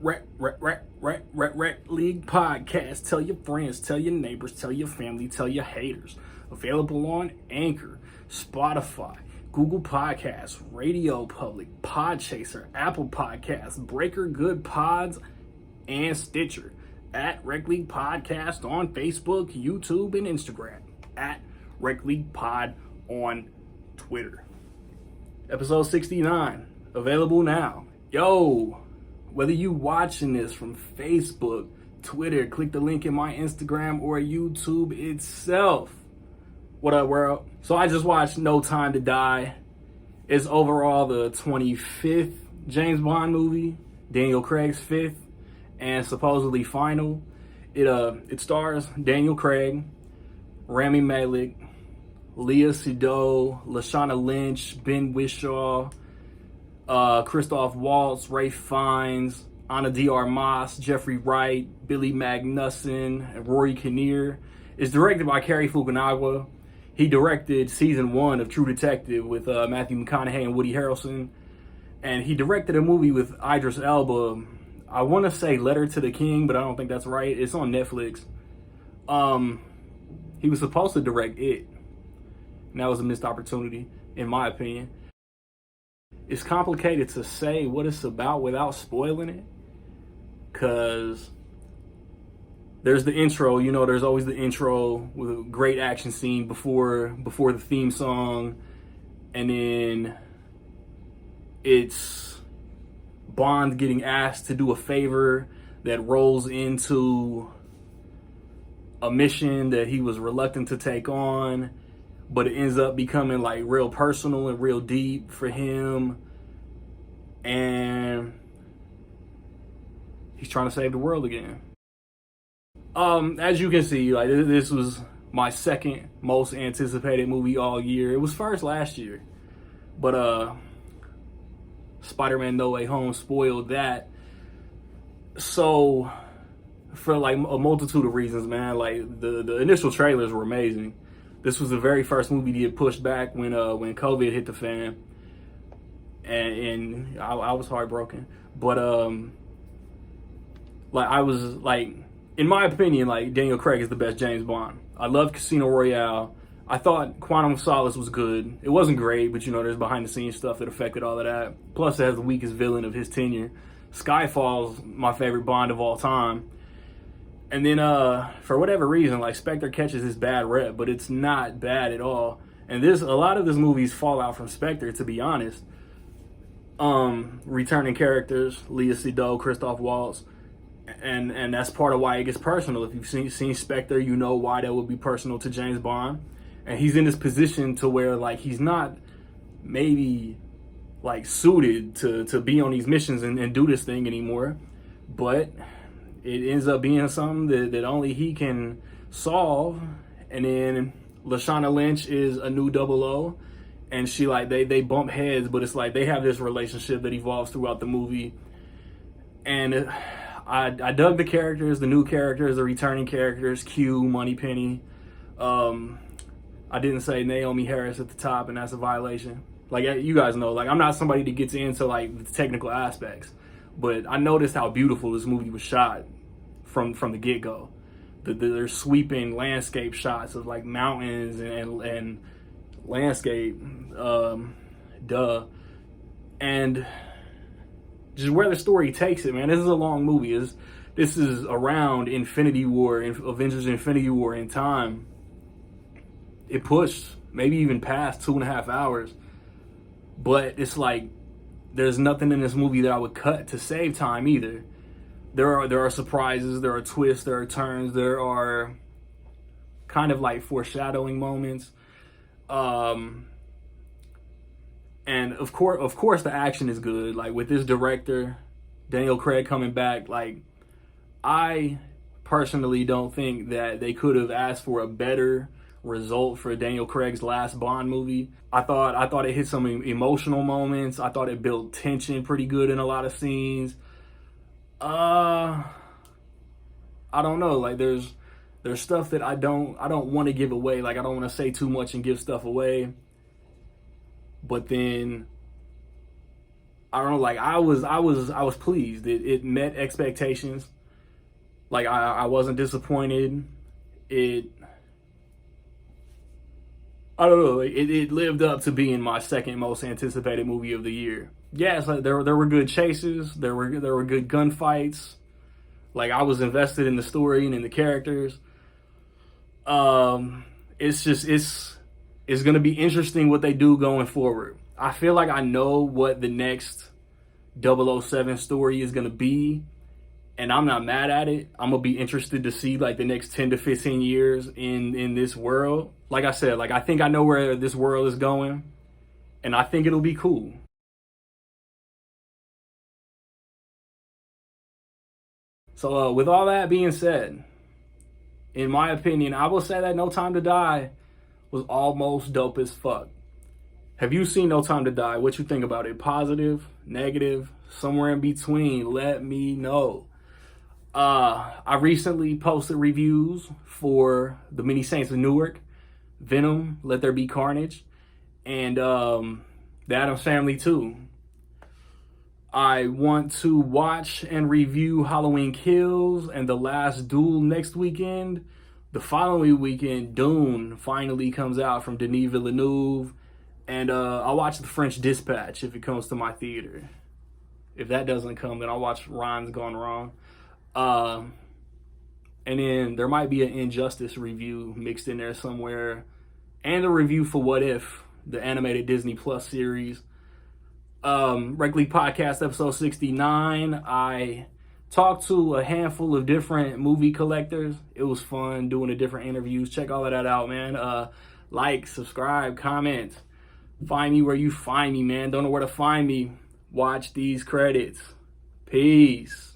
Rec League Podcast. Tell your friends, tell your neighbors, tell your family, tell your haters. Available on Anchor, Spotify, Google Podcasts, Radio Public, Podchaser, Apple Podcasts, Breaker Good Pods, and Stitcher. At Rec League Podcast on Facebook, YouTube, and Instagram. At Rec League Pod on Twitter. Episode 69. Available now. Yo, whether you watching this from Facebook, Twitter, click the link in my Instagram or YouTube itself. What up, world? So I just watched No Time to Die. It's overall the 25th James Bond movie, Daniel Craig's 5th, and supposedly final. It stars Daniel Craig, Rami Malek, Léa Seydoux, Lashana Lynch, Ben Whishaw, Christoph Waltz, Ralph Fiennes, Ana de Armas, Jeffrey Wright, Billy Magnussen, and Rory Kinnear. It's directed by Cary Fukunaga. He directed season 1 of True Detective with Matthew McConaughey and Woody Harrelson. And he directed a movie with Idris Elba. I want to say Letter to the King, but I don't think that's right. It's on Netflix. He was supposed to direct it. And that was a missed opportunity, in my opinion. It's complicated to say what it's about without spoiling it. Because there's the intro, there's always the intro with a great action scene before the theme song. And then it's Bond getting asked to do a favor that rolls into a mission that he was reluctant to take on, but it ends up becoming like real personal and real deep for him. And he's trying to save the world again. As you can see, like this was my second most anticipated movie all year. It was first last year, but Spider-Man No Way Home spoiled that. So for like a multitude of reasons, man, like the initial trailers were amazing. This was the very first movie to get pushed back when COVID hit the fan, and I was heartbroken. But like I was like, in my opinion, like Daniel Craig is the best James Bond. I loved Casino Royale. I thought Quantum of Solace was good. It wasn't great, but there's behind the scenes stuff that affected all of that. Plus, it has the weakest villain of his tenure. Skyfall's my favorite Bond of all time. And then, for whatever reason, like Spectre catches this bad rep, but it's not bad at all. And a lot of this movie's fallout from Spectre, to be honest. Returning characters, Léa Seydoux, Christoph Waltz, and that's part of why it gets personal. If you've seen Spectre, you know why that would be personal to James Bond. And he's in this position to where like he's not maybe like suited to be on these missions and do this thing anymore, but it ends up being something that only he can solve. And then Lashana Lynch is a new 00, and she like they bump heads, but it's like they have this relationship that evolves throughout the movie. And I dug the characters, the new characters, the returning characters, Q, Moneypenny. I didn't say Naomi Harris at the top, and that's a violation. Like, you guys know, like I'm not somebody that gets into like the technical aspects, but I noticed how beautiful this movie was shot from the get-go. There's sweeping landscape shots of like mountains and landscape, and just where the story takes it, man. This is a long movie. This is around Infinity War, Avengers Infinity War in time. It pushed maybe even past 2.5 hours, but it's like there's nothing in this movie that I would cut to save time either. There are surprises, there are twists, there are turns, there are kind of like foreshadowing moments, and of course the action is good. Like with this director, Daniel Craig coming back, like I personally don't think that they could have asked for a better result for Daniel Craig's last Bond movie. I thought it hit some emotional moments. I thought it built tension pretty good in a lot of scenes. I don't know. Like there's stuff that I don't want to give away. Like I don't want to say too much and give stuff away. But then I don't know, like I was pleased. It met expectations. Like I wasn't disappointed. It I don't know. It lived up to being my second most anticipated movie of the year. Yes, like there were good chases. There were good gunfights. Like I was invested in the story and in the characters. It's just it's gonna be interesting what they do going forward. I feel like I know what the next 007 story is gonna be, and I'm not mad at it. I'm gonna be interested to see like the next 10 to 15 years in this world. Like I said, like I think I know where this world is going, and I think it'll be cool. So with all that being said, in my opinion, I will say that No Time to Die was almost dope as fuck. Have you seen No Time to Die? What you think about it? Positive, negative, somewhere in between? Let me know. I recently posted reviews for The Many Saints of Newark, Venom, Let There Be Carnage, and The Addams Family 2. I want to watch and review Halloween Kills and The Last Duel next weekend. The following weekend, Dune finally comes out from Denis Villeneuve. And I'll watch The French Dispatch if it comes to my theater. If that doesn't come, then I'll watch Ryan's Gone Wrong. And then there might be an Injustice review mixed in there somewhere. And a review for What If, the animated Disney Plus series. Rec League Podcast episode 69. I talked to a handful of different movie collectors. It was fun doing the different interviews. Check all of that out, man. Like, subscribe, comment. Find me where you find me, man. Don't know where to find me. Watch these credits. Peace.